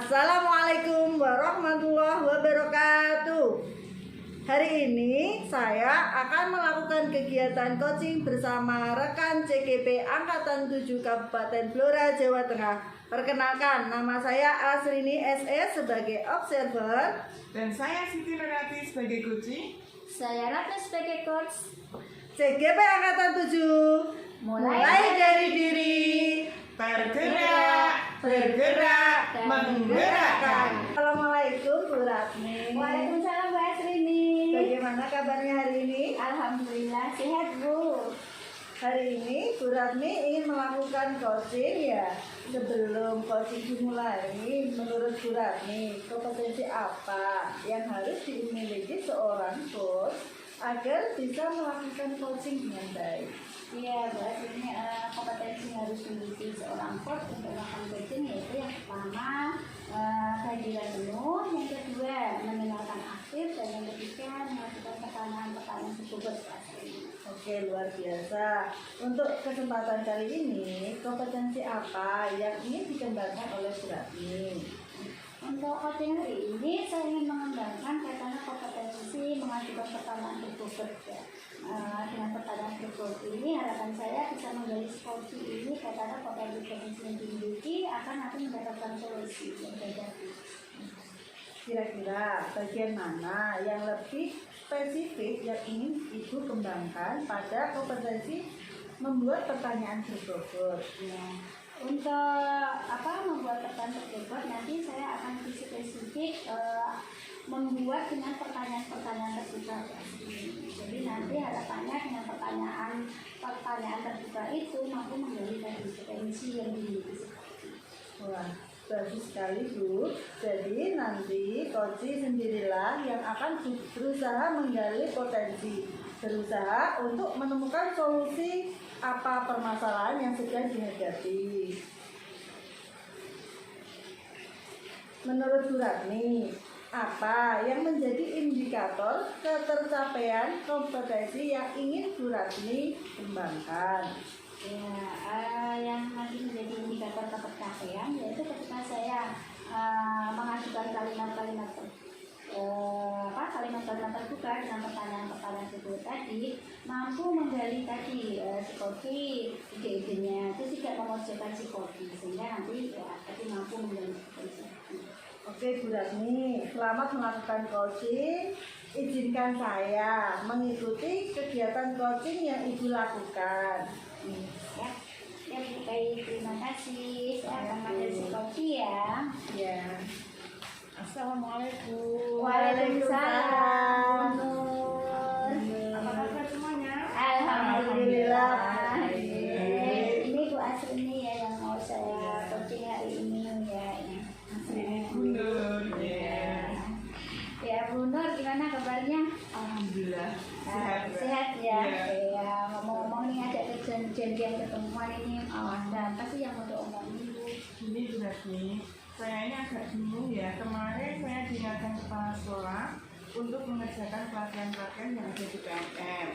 Assalamualaikum warahmatullahi wabarakatuh. Hari ini saya akan melakukan kegiatan coaching bersama rekan CGP Angkatan 7 Kabupaten Blora, Jawa Tengah. Perkenalkan, nama saya Asrini SE sebagai observer. Dan saya Siti Nurati sebagai coaching. Saya Ratna sebagai coach. CGP Angkatan 7 mulai dari diri, Bergerak, bergerak, menggerakkan. Assalamualaikum Bu Ratni. Waalaikumsalam Bu Asrini. Bagaimana kabarnya hari ini? Alhamdulillah sehat Bu. Hari ini Bu Ratni ingin melakukan coaching ya. Sebelum coaching dimulai, menurut Bu Ratni, kompetensi apa yang harus dimiliki seorang coach agar bisa melakukan coaching dengan baik? Iya Bu Asrini, kompetensi yang harus dimiliki seorang coach untuk melakukan coaching yaitu yang pertama kehadiran penuh, yang kedua mendengarkan aktif, dan yang ketiga melakukan pertanyaan-pertanyaan tersebut. Oke, luar biasa. Untuk kesempatan kali ini, kompetensi apa yang ingin dikembangkan oleh Bu Ratni? Untuk coaching hari ini saya ingin mengembangkan kaitannya kompetensi mengajukan pertanyaan tersebut ya. Dengan pertanyaan tersebut ini harapan saya bisa menggali solusi ini kaitannya potensi yang dimiliki akan nanti mendapatkan solusi yang berbeda. Kira-kira bagian mana yang lebih spesifik yang ingin Ibu kembangkan pada kompetensi membuat pertanyaan tersebut? Ya. Untuk membuat pertanyaan tersebut nanti saya akan spesifik membuat dengan pertanyaan-pertanyaan terbuka. Jadi nanti harapannya dengan pertanyaan terbuka itu mampu menggali potensi yang dimiliki. Wah, bagus sekali Bu. Jadi nanti coaching sendirilah yang akan berusaha menggali potensi, berusaha untuk menemukan solusi apa permasalahan yang sedang dihadapi. Menurut Bu Ratni, apa yang menjadi indikator ketercapaian kompetensi yang ingin Bu Ratni kembangkan? Ya, yang nanti menjadi indikator ketercapaian yaitu ketika saya mengajukan kalimat-kalimat terbuka dengan pertanyaan-pertanyaan tersebut tadi mampu menggali tadi psikologi ide-idenya itu tidak memojokkan psikologi sehingga nanti tadi mampu menggali psikologi. Oke Bu Ratni, selamat melakukan coaching. Izinkan saya mengikuti kegiatan coaching yang Ibu lakukan. Ya, baik, terima kasih. Saya akan panggil psikologi ya. Ya. Assalamualaikum. Waalaikumsalam. Apa kabar semuanya? Alhamdulillah. Baik. Ini Bu Asrini ya yang mau saya coaching hari ini ya. Asrini Mundur. Ya Bu Nur, gimana kabarnya? Alhamdulillah. Sehat ya. Iya. Ya, ngomong-ngomong nih ada janjian ketemuan ini. Ada apa sih yang mau diomongin Bu? Ini berarti saya ini agak bingung ya. Kemarin saya diingatkan kepala sekolah untuk mengerjakan pelatihan-pelatihan yang ada di PMM.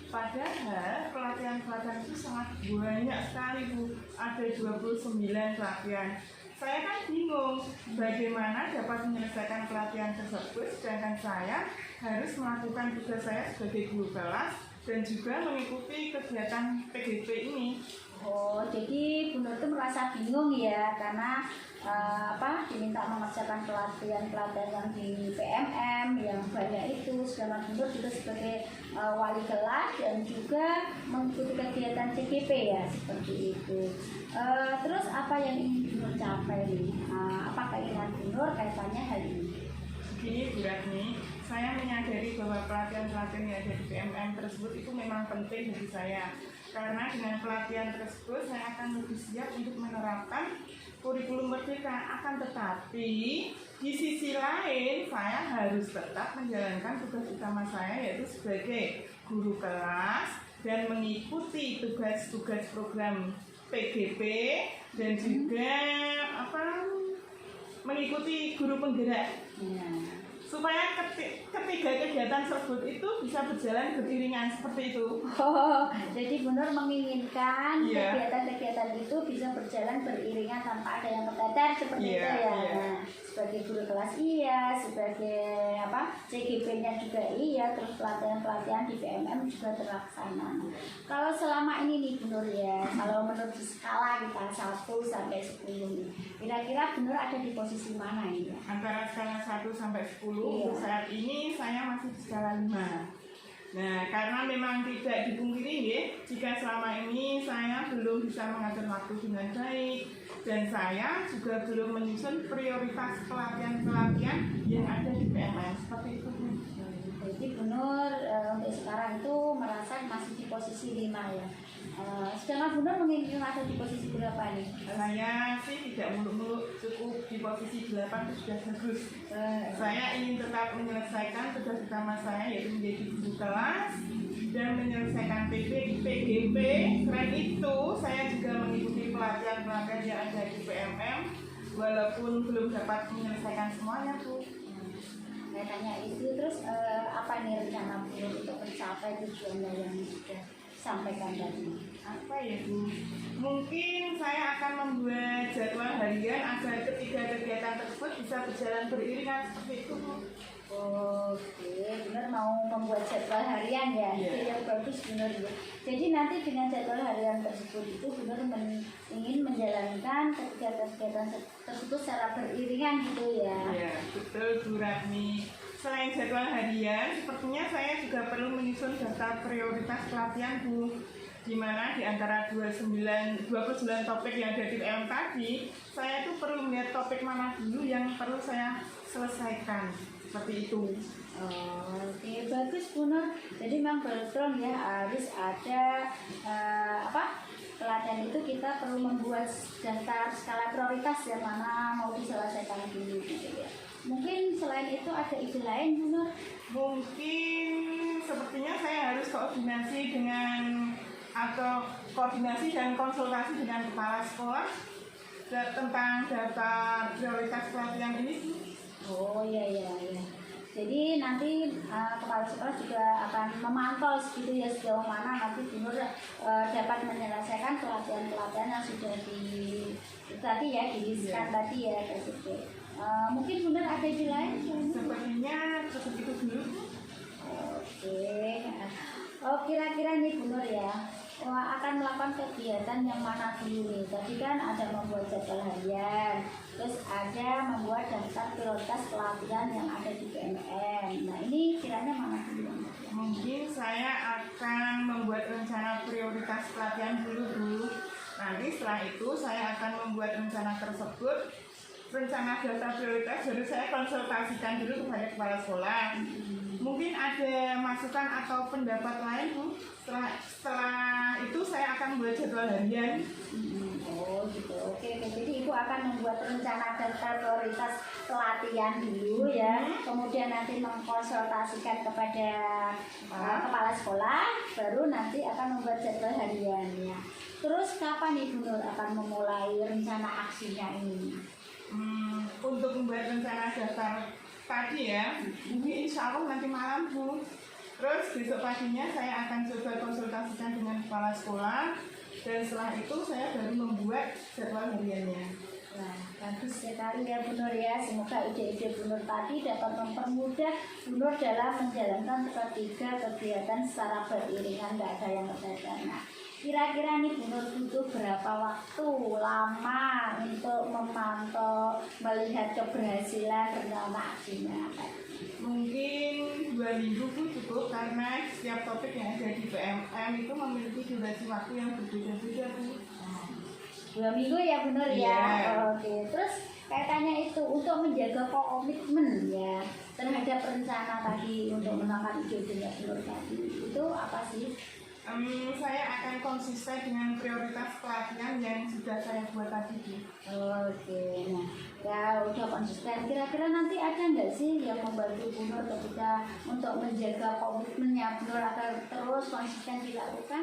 Padahal pelatihan-pelatihan itu sangat banyak sekali Bu. Ada 29 pelatihan. Saya kan bingung bagaimana dapat menyelesaikan pelatihan tersebut sedangkan saya harus melakukan tugas saya sebagai guru kelas dan juga mengikuti kegiatan PGP ini. Oh, jadi Bu Nur itu merasa bingung ya karena diminta mengerjakan pelatihan yang di PMM yang banyak itu, sedangkan Bu Nur juga sebagai wali kelas dan juga mengikuti kegiatan CGP ya seperti itu. Terus apa yang ingin Bu Nur capai nih? Apa keinginan Bu Nur kaitannya hari ini? Begini Bu Ratni, saya menyadari bahwa pelatihan-pelatihan yang ada di PMM tersebut itu memang penting bagi saya. Karena dengan pelatihan tersebut saya akan lebih siap untuk menerapkan kurikulum merdeka. Akan tetapi di sisi lain saya harus tetap menjalankan tugas utama saya yaitu sebagai guru kelas dan mengikuti tugas-tugas program PGP dan juga mengikuti guru penggerak. Ya. Supaya ketiga kegiatan tersebut itu bisa berjalan beriringan seperti itu. Oh, jadi Bu Nur menginginkan Iya. kegiatan-kegiatan itu bisa berjalan beriringan tanpa ada yang terteter seperti itu ya. Iya. sebagai guru kelas iya, sebagai CGP-nya juga iya, terus pelatihan-pelatihan di PMM juga terlaksana. Kalau selama ini nih Bu Nur ya, kalau menurut skala kita 1 sampai 10, kira-kira Bu Nur ada di posisi mana ini ya? Antara skala 1 sampai 10, Iya. untuk saat ini saya masih di skala 5. Nah, karena memang tidak dipungkiri ya, jika selama ini saya belum bisa mengatur waktu dengan baik, dan saya juga belum menyusun prioritas pelatihan-pelatihan yang ada di PMM seperti itu. Jadi Bu Nur untuk sekarang itu merasa masih di posisi 5 ya. Sedangkan Bu Nur menginginkan ada di posisi berapa nih? Saya sih tidak muluk-muluk, cukup di posisi 8 itu sudah bagus. Saya ingin tetap menyelesaikan tugas utama saya, yaitu menjadi guru kelas dan menyelesaikan PGP. Selain itu, saya juga mengikuti pelatihan-pelatihan yang ada di PMM, walaupun belum dapat menyelesaikan semuanya, Bu. Saya tanya itu, terus apa nih rencana Bu Nur untuk mencapai tujuannya yang sudah sampaikan tadi? Apa ya, Bu? Mungkin saya akan membuat jadwal harian agar ketiga kegiatan tersebut bisa berjalan beriringan seperti itu, Bu. Oke, benar mau membuat jadwal harian ya, Iya. itu yang bagus benar ya. Jadi nanti dengan jadwal harian tersebut itu benar ingin menjalankan kegiatan-kegiatan tersebut secara beriringan gitu ya. Ya, betul Bu Ratmi. Selain jadwal harian, sepertinya saya juga perlu menyusun daftar prioritas pelatihan, Bu. Di mana di antara 29 topik yang ada di PM tadi, saya tuh perlu melihat topik mana dulu yang perlu saya selesaikan. Seperti itu. Oke, bagus Bu Nur. Jadi memang betul ya harus ada pelatihan itu kita perlu membuat daftar skala prioritas yang mana mau diselesaikan dulu gitu ya. Mungkin selain itu ada ide lain Bu Nur? Mungkin sepertinya saya harus koordinasi dan konsultasi dengan kepala sekolah tentang daftar prioritas pelatihan ini. Oh iya. Jadi nanti kepala sekolah juga akan memantau gitu ya sejauh mana nanti Bu Nur dapat menyelesaikan pelatihan-pelatihan yang sudah diriskan tadi ya gitu. Mungkin Bu Nur ada ide lain? Sepertinya cukup itu dulu. Oke. Oh kira-kira nih Bu Nur ya, akan melakukan kegiatan yang mana dulu nih? Tadi kan ada membuat jadwal harian, terus ada membuat daftar prioritas pelatihan yang ada di PMM. Nah ini kiranya mana dulu? Mungkin saya akan membuat rencana prioritas pelatihan dulu. Nanti setelah itu saya akan membuat rencana tersebut. Rencana daftar prioritas baru saya konsultasikan dulu kepada kepala sekolah. Mungkin ada masukan atau pendapat lain, Bu. Setelah itu saya akan membuat jadwal harian. Oh gitu. Oke. Jadi Ibu akan membuat rencana daftar prioritas pelatihan dulu ya. Kemudian nanti mengkonsultasikan kepada kepala sekolah, baru nanti akan membuat jadwal harian ya. Terus kapan nih Bu Nur akan memulai rencana aksinya ini? Untuk membuat rencana daftar tadi ya, mungkin insya Allah nanti malam, Bu. Terus besok paginya saya akan coba konsultasikan dengan kepala sekolah, dan setelah itu saya baru membuat jadwal hariannya. Nah, bagus sekali ya Bu Nur ya. Semoga ide-ide Bu Nur tadi dapat mempermudah Bu Nur dalam menjalankan ketiga kegiatan secara beriringan, nggak ada yang terdekat. Nah, kira-kira nih Bu Nur butuh berapa waktu lama untuk memantau, melihat keberhasilan rencana aksinya? Mungkin 2 minggu, Bu, cukup, karena setiap topik yang ada di PMM itu memiliki durasi waktu yang berbeda-beda, Bu. 2 minggu ya Bu Nur ya. Yeah. Oke. Terus kaitannya itu untuk menjaga komitmen ya terhadap rencana tadi untuk menangkan ide-ide Bu Nur tadi, itu apa sih? Saya akan konsisten dengan prioritas pelatihan yang sudah saya buat tadi, Bu. Oke, nah ya udah konsisten. Kira-kira nanti ada nggak sih yang membantu Bu Nur ketika untuk menjaga komitmennya Bu Nur agar terus konsisten dilakukan?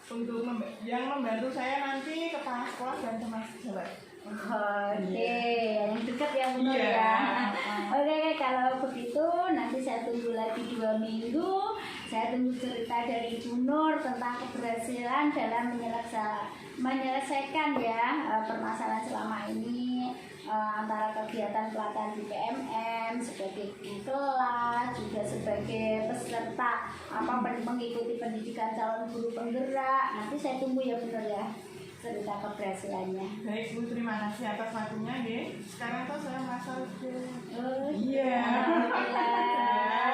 Untuk yang membantu saya nanti kepala sekolah dan teman sejawat. Oke, yang dekat ya Bu Nur Iya. ya. Oke, kalau begitu nanti saya tunggu lagi 2 minggu. Saya tunggu cerita dari Bu Nur tentang keberhasilan dalam menyelesaikan ya permasalahan selama ini antara kegiatan pelatihan di PMM sebagai guru kelas, juga sebagai peserta mengikuti pendidikan calon guru penggerak. Nanti saya tunggu ya benar ya cerita keberhasilannya. Baik Bu, terima kasih atas waktunya ya. Sekarang tuh saya merasa Oh iya. Alhamdulillah.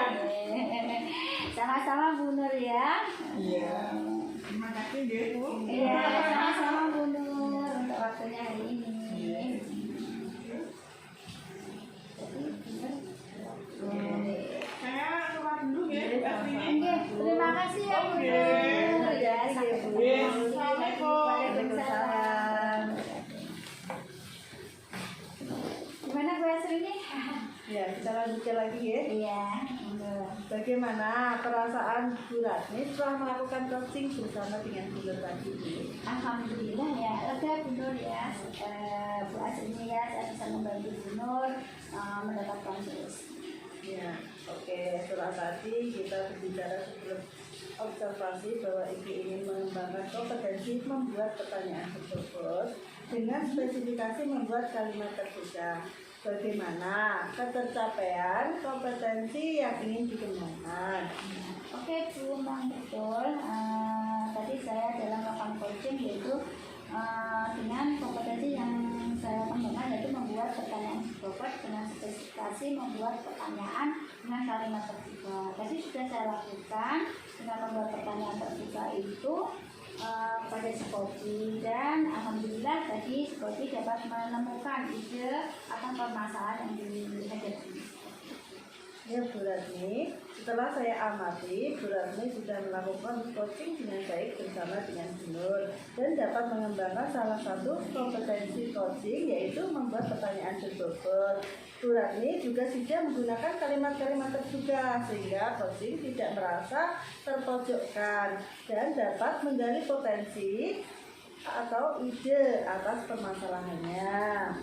Sama-sama Bu Nur ya. Iya. Terima kasih ya Bu. Iya, sama-sama Bu Nur untuk waktunya hari ini. Saya keluar dulu ya Bu Astri. Oke, terima kasih ya Bu Oke. Nur. Ya, sampai ketemu. Yes. Assalamualaikum. Waalaikumsalam. Gimana Bu Astri ini? Ya, kita lanjutkan lagi ya. Iya. Bagaimana perasaan Bu Ratni setelah melakukan coaching bersama dengan Bu Nur tadi? Alhamdulillah ya, lega Bu Nur ya. Bu Astri ini ya, saya bisa membantu Bu Nur mendapatkan solusi. Ya, oke. Setelah tadi kita berbicara sebelum observasi bahwa Ibu ingin mengembangkan kompetensi membuat pertanyaan berbobot dengan spesifikasi membuat kalimat terbuka. Bagaimana ketercapaian kompetensi yang ingin dikembangkan? Oke Bu, memang betul. Tadi saya dalam melakukan coaching yaitu dengan kompetensi yang saya kembangkan yaitu membuat pertanyaan berbobot dengan spesifikasi membuat pertanyaan dengan kalimat terbuka. Tadi sudah saya lakukan dengan membuat pertanyaan terbuka itu pada psikologi, dan alhamdulillah tadi psikologi dapat menemukan ide akan permasalahan yang dihadapi. Ya Bu Ratni, setelah saya amati, Bu Ratni sudah melakukan coaching dengan baik bersama dengan Bu Nur dan dapat mengembangkan salah satu kompetensi coaching yaitu membuat pertanyaan berbobot. Bu Ratni juga sudah menggunakan kalimat-kalimat terbuka sehingga coaching tidak merasa terpojokkan dan dapat menggali potensi atau ide atas permasalahannya.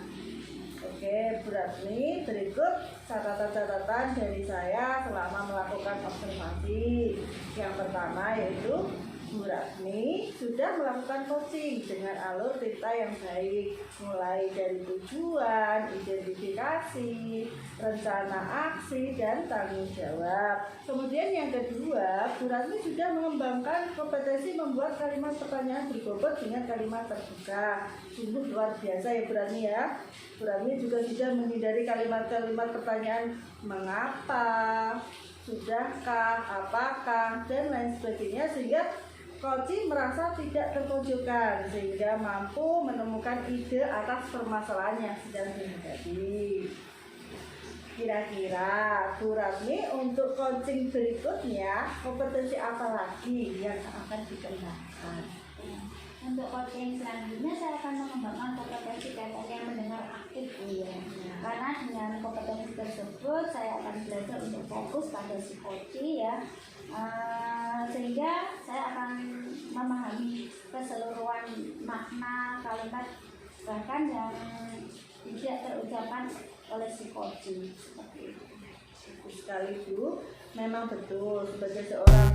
Oke, Bu Ratni, berikut catatan-catatan dari saya selama melakukan observasi. Yang pertama yaitu Bu Ratni sudah melakukan coaching dengan alur cerita yang baik, mulai dari tujuan, identifikasi, rencana aksi, dan tanggung jawab. Kemudian yang kedua, Bu Ratni sudah mengembangkan kompetensi membuat kalimat pertanyaan berbobot dengan kalimat terbuka. Sungguh luar biasa ya Bu Ratni ya. Bu Ratni juga sudah menghindari kalimat-kalimat pertanyaan mengapa, sudahkah, apakah, dan lain sebagainya sehingga coaching merasa tidak terpojokkan sehingga mampu menemukan ide atas permasalahan yang sedang dihadapi. Kira-kira Bu Ratni untuk coaching berikutnya kompetensi apa lagi yang akan dikembangkan? Untuk coaching selanjutnya saya akan mengembangkan kompetensi KPM yang mendengar aktif ya. Karena dengan kompetensi tersebut saya akan belajar untuk fokus pada psikologi ya. Sehingga saya akan memahami keseluruhan makna kalimat bahkan yang tidak terucapkan oleh psikologi seperti itu. Bagus sekali Bu, memang betul sebagai seorang